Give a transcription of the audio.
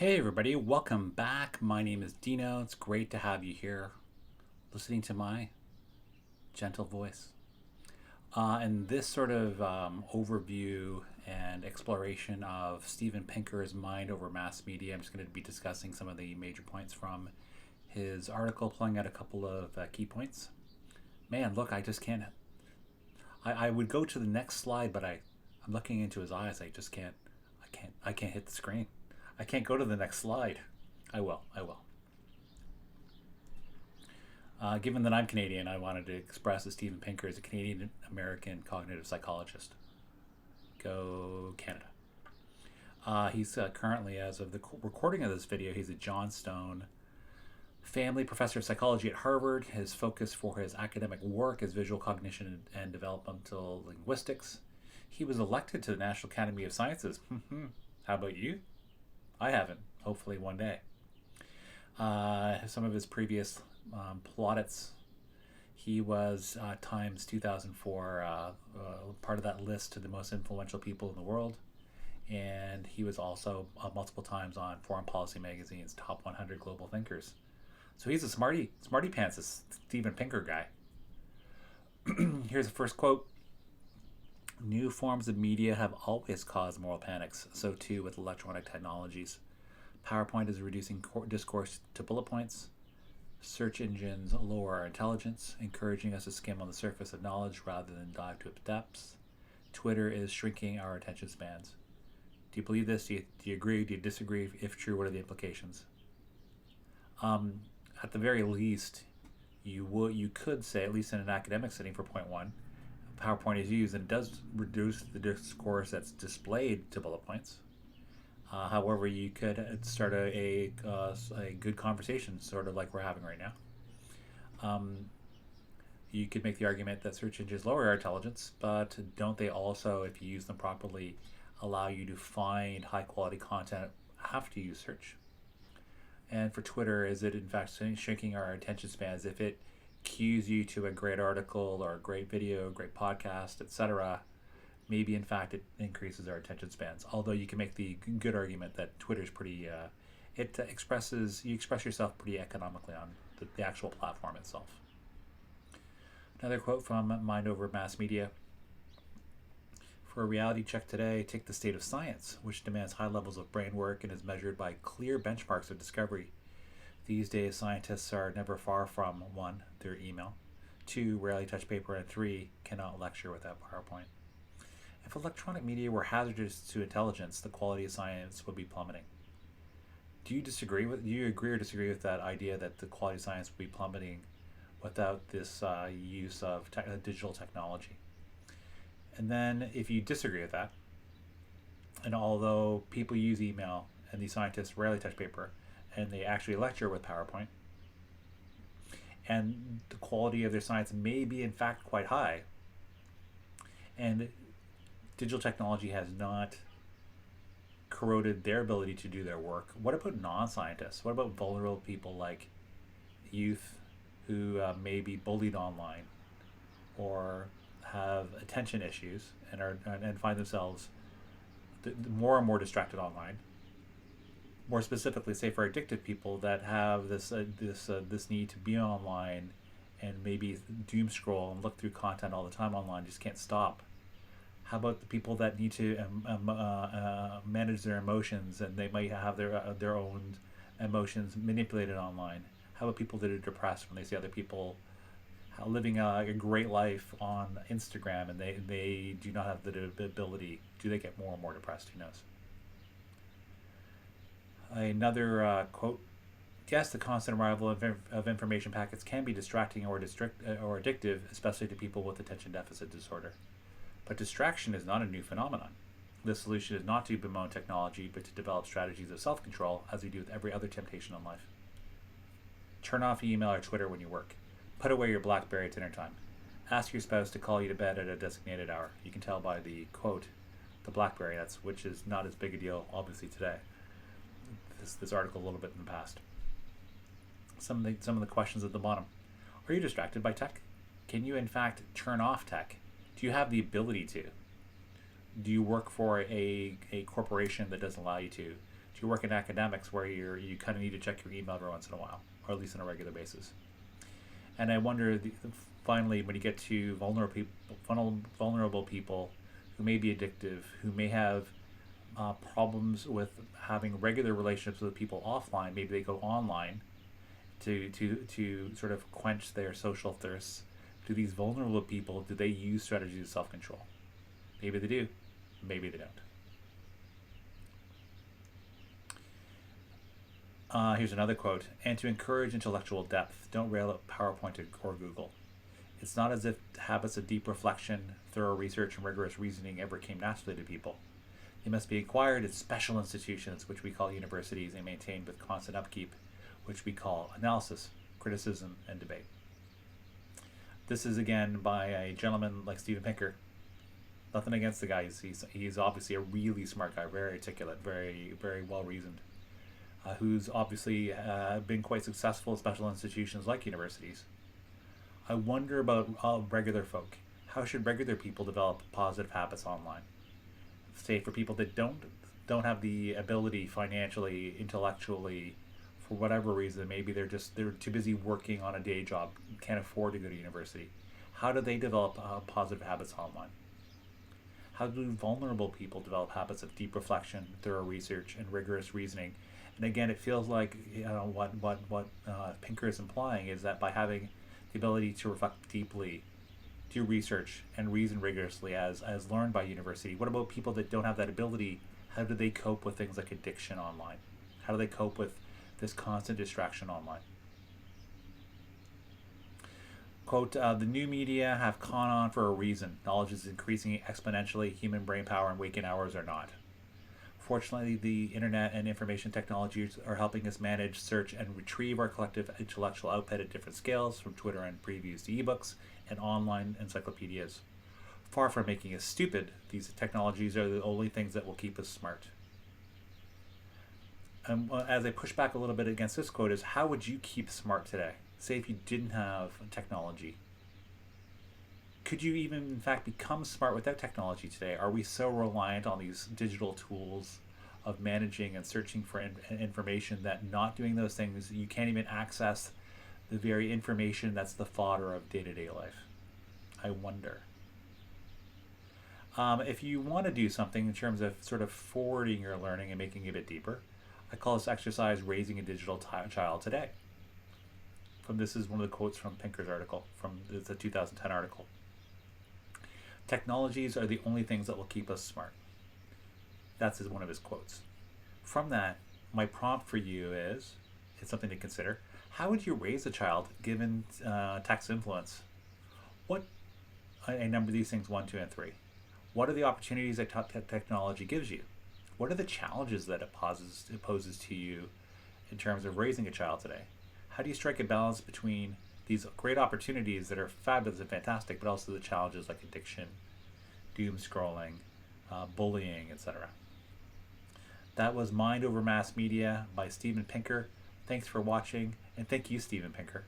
Hey everybody, welcome back. My name is Dino. It's great to have you here listening to my gentle voice. And this sort of overview and exploration of Steven Pinker's mind over mass media, I'm just going to be discussing some of the major points from his article, pulling out a couple of key points. Man, look, I just can't. I would go to the next slide, but I'm looking into his eyes. I just can't. I can't hit the screen. I can't go to the next slide. I will. I will. Given that I'm Canadian, I wanted to express that Steven Pinker is a Canadian American cognitive psychologist. Go Canada. He's currently, as of the recording of this video, he's a Johnstone family professor of psychology at Harvard. His focus for his academic work is visual cognition and developmental linguistics. He was elected to the National Academy of Sciences. How about you? I haven't. Hopefully one day. Some of his previous plaudits. He was Times 2004 part of that list to the most influential people in the world, and he was also multiple times on Foreign Policy Magazine's Top 100 Global Thinkers. So he's a smarty pants, this Steven Pinker guy. Here's the first quote. New forms of media have always caused moral panics, so too with electronic technologies. PowerPoint is reducing discourse to bullet points. Search engines lower our intelligence, encouraging us to skim on the surface of knowledge rather than dive to its depths. Twitter is shrinking our attention spans. Do you believe this? Do you agree? Do you disagree? If true, what are the implications? At the very least, you could say, at least in an academic setting for point one, PowerPoint is used and it does reduce the discourse that's displayed to bullet points. However, you could start a good conversation, sort of like we're having right now. You could make the argument that search engines lower our intelligence, but don't they also, if you use them properly, allow you to find high quality content after you search? And for Twitter, is it in fact shrinking our attention spans if it cues you to a great article or a great video, a great podcast, etc.? Maybe in fact it increases our attention spans. Although you can make the good argument that Twitter's pretty, you express yourself pretty economically on the actual platform itself. Another quote from Mind Over Mass Media. For a reality check today, take the state of science, which demands high levels of brain work and is measured by clear benchmarks of discovery. These days, scientists are never far from 1, their email, 2, rarely touch paper, and 3, cannot lecture without PowerPoint. If electronic media were hazardous to intelligence, the quality of science would be plummeting. Do you agree or disagree with that idea that the quality of science would be plummeting without this use of digital technology? And then if you disagree with that, and although people use email and these scientists rarely touch paper, and they actually lecture with PowerPoint, and the quality of their science may be in fact quite high, and digital technology has not corroded their ability to do their work, what about non-scientists? What about vulnerable people like youth who may be bullied online or have attention issues and find themselves more and more distracted online? More specifically, say for addicted people that have this need to be online and maybe doom scroll and look through content all the time online, just can't stop. How about the people that need to manage their emotions and they might have their own emotions manipulated online? How about people that are depressed when they see other people living a great life on Instagram and they do not have the ability? Do they get more and more depressed? Who knows? Another quote. Yes, the constant arrival of information packets can be distracting or addictive, especially to people with attention deficit disorder. But distraction is not a new phenomenon. The solution is not to bemoan technology, but to develop strategies of self-control, as we do with every other temptation in life. Turn off email or Twitter when you work. Put away your BlackBerry at dinner time. Ask your spouse to call you to bed at a designated hour. You can tell by the quote, the BlackBerry, which is not as big a deal, obviously, today. This article a little bit in the past. Some of the questions at the bottom. Are you distracted by tech? Can you in fact turn off tech? Do you have the ability to? Do you work for a corporation that doesn't allow you to? Do If you work in academics, where you kind of need to check your email every once in a while, or at least on a regular basis. And I wonder, finally, when you get to vulnerable people who may be addictive, who may have problems with having regular relationships with people offline, maybe they go online to sort of quench their social thirsts. Do these vulnerable people, do they use strategies of self-control? Maybe they do, maybe they don't. Here's another quote. And to encourage intellectual depth, don't rail at PowerPoint or Google. It's not as if habits of deep reflection, thorough research, and rigorous reasoning ever came naturally to people. They must be acquired in special institutions, which we call universities, and maintained with constant upkeep, which we call analysis, criticism, and debate. This is, again, by a gentleman like Steven Pinker. Nothing against the guy. He's obviously a really smart guy, very articulate, very, very well-reasoned, who's obviously been quite successful in special institutions like universities. I wonder about regular folk. How should regular people develop positive habits online? Say for people that don't have the ability financially, intellectually, for whatever reason, maybe they're too busy working on a day job, can't afford to go to university. How do they develop positive habits online? How do vulnerable people develop habits of deep reflection, thorough research, and rigorous reasoning? And again, it feels like what Pinker is implying is that by having the ability to reflect deeply, do research, and reason rigorously as learned by university, what about people that don't have that ability? How do they cope with things like addiction online? How do they cope with this constant distraction online? Quote, the new media have caught on for a reason. Knowledge is increasing exponentially. Human brain power and waking hours are not. Fortunately, the internet and information technologies are helping us manage, search, and retrieve our collective intellectual output at different scales, from Twitter and previews to ebooks and online encyclopedias. Far from making us stupid, these technologies are the only things that will keep us smart. And as I push back a little bit against this quote is, how would you keep smart today? Say if you didn't have technology. Could you even, in fact, become smart without technology today? Are we so reliant on these digital tools of managing and searching for information that not doing those things, you can't even access the very information that's the fodder of day-to-day life? I wonder. If you want to do something in terms of sort of forwarding your learning and making it a bit deeper, I call this exercise Raising a Digital Child Today. This is one of the quotes from Pinker's article, it's a 2010 article. Technologies are the only things that will keep us smart. That's one of his quotes. From that, my prompt for you is, it's something to consider. How would you raise a child given tech's influence? I number these things 1, 2, and 3. What are the opportunities that technology gives you? What are the challenges that it poses to you in terms of raising a child today? How do you strike a balance between these great opportunities that are fabulous and fantastic, but also the challenges like addiction, doom scrolling, bullying, etc.? That was Mind Over Mass Media by Steven Pinker. Thanks for watching, and thank you, Steven Pinker.